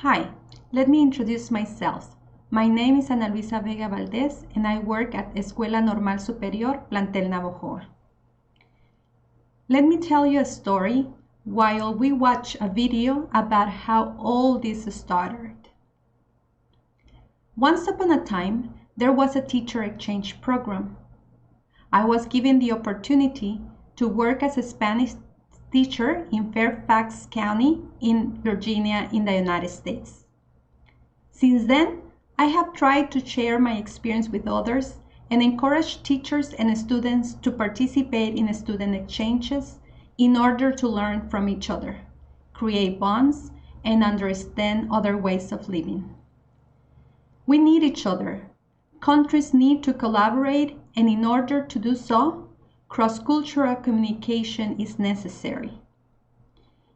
Hi, let me introduce myself. My name is Luisa Vega Valdez and I work at Escuela Normal Superior, Plantel Navojoa. Let me tell you a story while we watch a video about how all this started. Once upon a time, there was a teacher exchange program. I was given the opportunity to work as a Spanish teacher in Fairfax County in Virginia in the United States. Since then, I have tried to share my experience with others and encourage teachers and students to participate in student exchanges in order to learn from each other, create bonds, and understand other ways of living. We need each other. Countries need to collaborate, and in order to do so, cross-cultural communication is necessary.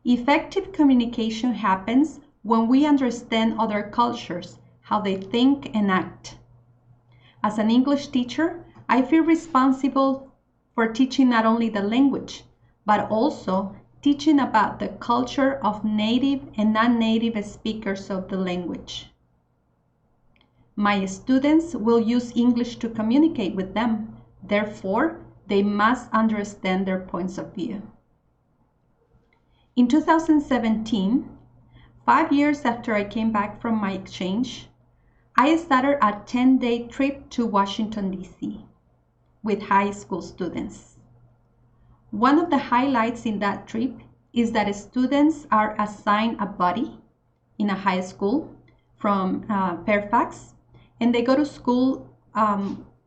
Effective communication happens when we understand other cultures, how they think and act. As an English teacher, I feel responsible for teaching not only the language, but also teaching about the culture of native and non-native speakers of the language. My students will use English to communicate with them. Therefore, they must understand their points of view. In 2017, 5 years after I came back from my exchange, I started a 10-day trip to Washington, D.C. with high school students. One of the highlights in that trip is that students are assigned a buddy in a high school from Fairfax, and they go to school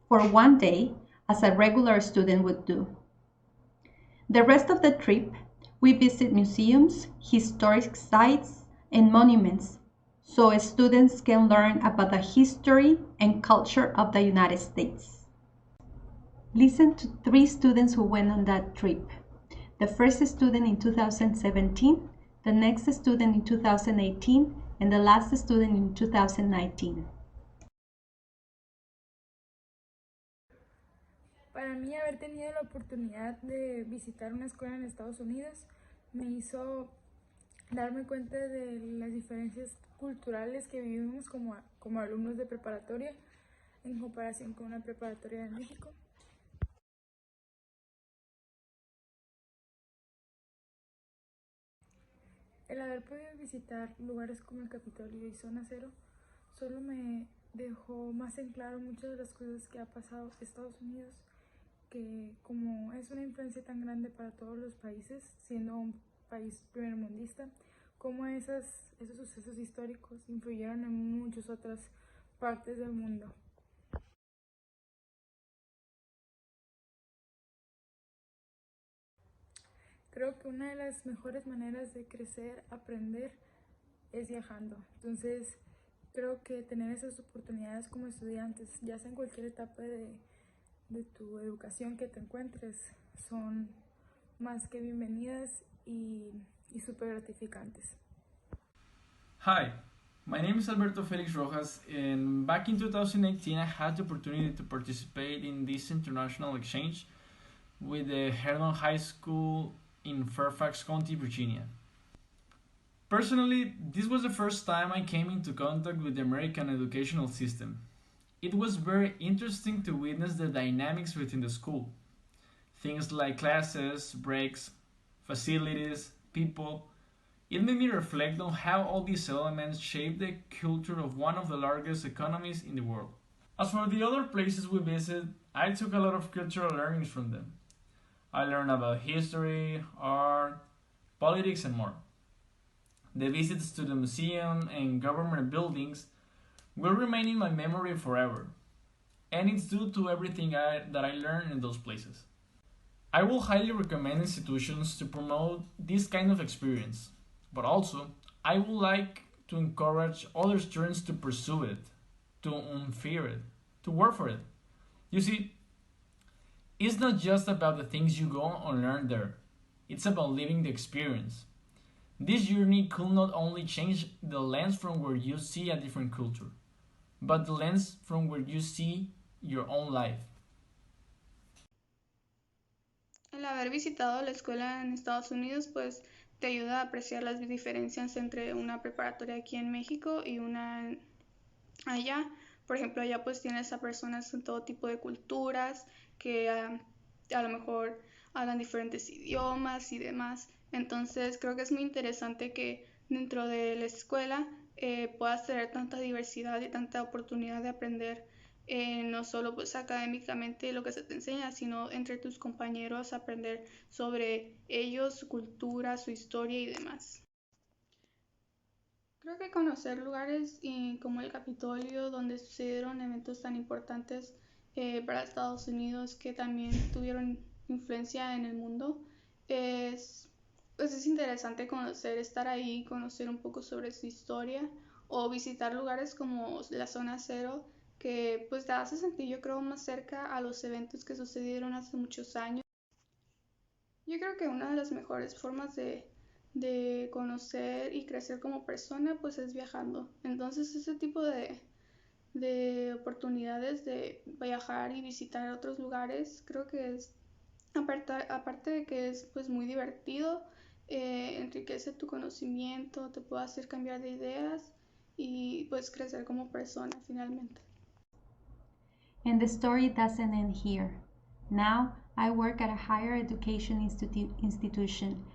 for 1 day as a regular student would do. The rest of the trip, we visit museums, historic sites, and monuments so students can learn about the history and culture of the United States. Listen to 3 students who went on that trip. The first student in 2017, the next student in 2018, and the last student in 2019. Para mí, haber tenido la oportunidad de visitar una escuela en Estados Unidos me hizo darme cuenta de las diferencias culturales que vivimos como alumnos de preparatoria en comparación con una preparatoria de México. El haber podido visitar lugares como el Capitolio y Zona Cero solo me dejó más en claro muchas de las cosas que ha pasado en Estados Unidos, que como es una influencia tan grande para todos los países, siendo un país primermundista, cómo esos sucesos históricos influyeron en muchas otras partes del mundo. Creo que una de las mejores maneras de crecer, aprender, es viajando. Entonces, creo que tener esas oportunidades como estudiantes, ya sea en cualquier etapa de tu educación que te encuentres, son más que bienvenidas y súper gratificantes. Hi, my name is Alberto Felix Rojas, and back in 2018 I had the opportunity to participate in this international exchange with the Herdon High School in Fairfax County, Virginia. Personally, this was the first time I came into contact with the American educational system. It was very interesting to witness the dynamics within the school. Things like classes, breaks, facilities, people. It made me reflect on how all these elements shape the culture of one of the largest economies in the world. As for the other places we visited, I took a lot of cultural learnings from them. I learned about history, art, politics, and more. The visits to the museum and government buildings will remain in my memory forever, and it's due to everything that I learned in those places. I will highly recommend institutions to promote this kind of experience, but also I would like to encourage other students to pursue it, to unfear it, to work for it. You see, it's not just about the things you go and learn there, it's about living the experience. This journey could not only change the lens from where you see a different culture, but the lens from where you see your own life. El haber visitado la escuela en Estados Unidos pues te ayuda a apreciar las diferencias entre una preparatoria aquí en México y una allá. Por ejemplo, allá pues tienes a personas en todo tipo de culturas que a lo mejor hablan diferentes idiomas y demás. Entonces creo que es muy interesante que dentro de la escuela puedas tener tanta diversidad y tanta oportunidad de aprender, no solo pues académicamente lo que se te enseña, sino entre tus compañeros aprender sobre ellos, su cultura, su historia y demás. Creo que conocer lugares como el Capitolio, donde sucedieron eventos tan importantes para Estados Unidos que también tuvieron influencia en el mundo, pues es interesante conocer, estar ahí, conocer un poco sobre su historia o visitar lugares como la Zona Cero, que pues te hace sentir, yo creo, más cerca a los eventos que sucedieron hace muchos años. Yo creo que una de las mejores formas de conocer y crecer como persona pues es viajando. Entonces ese tipo de oportunidades de viajar y visitar otros lugares creo que es, aparte de que es pues muy divertido, enriquece tu conocimiento, te puede hacer cambiar de ideas y pues crecer como persona finalmente. And the story doesn't end here. Now I work at a higher education institution.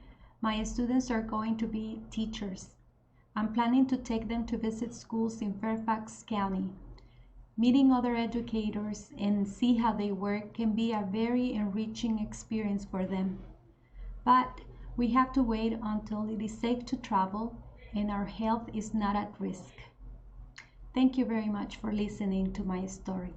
My students are going to be teachers. I'm planning to take them to visit schools in Fairfax County. Meeting other educators and see how they work can be a very enriching experience for them. But we have to wait until it is safe to travel and our health is not at risk. Thank you very much for listening to my story.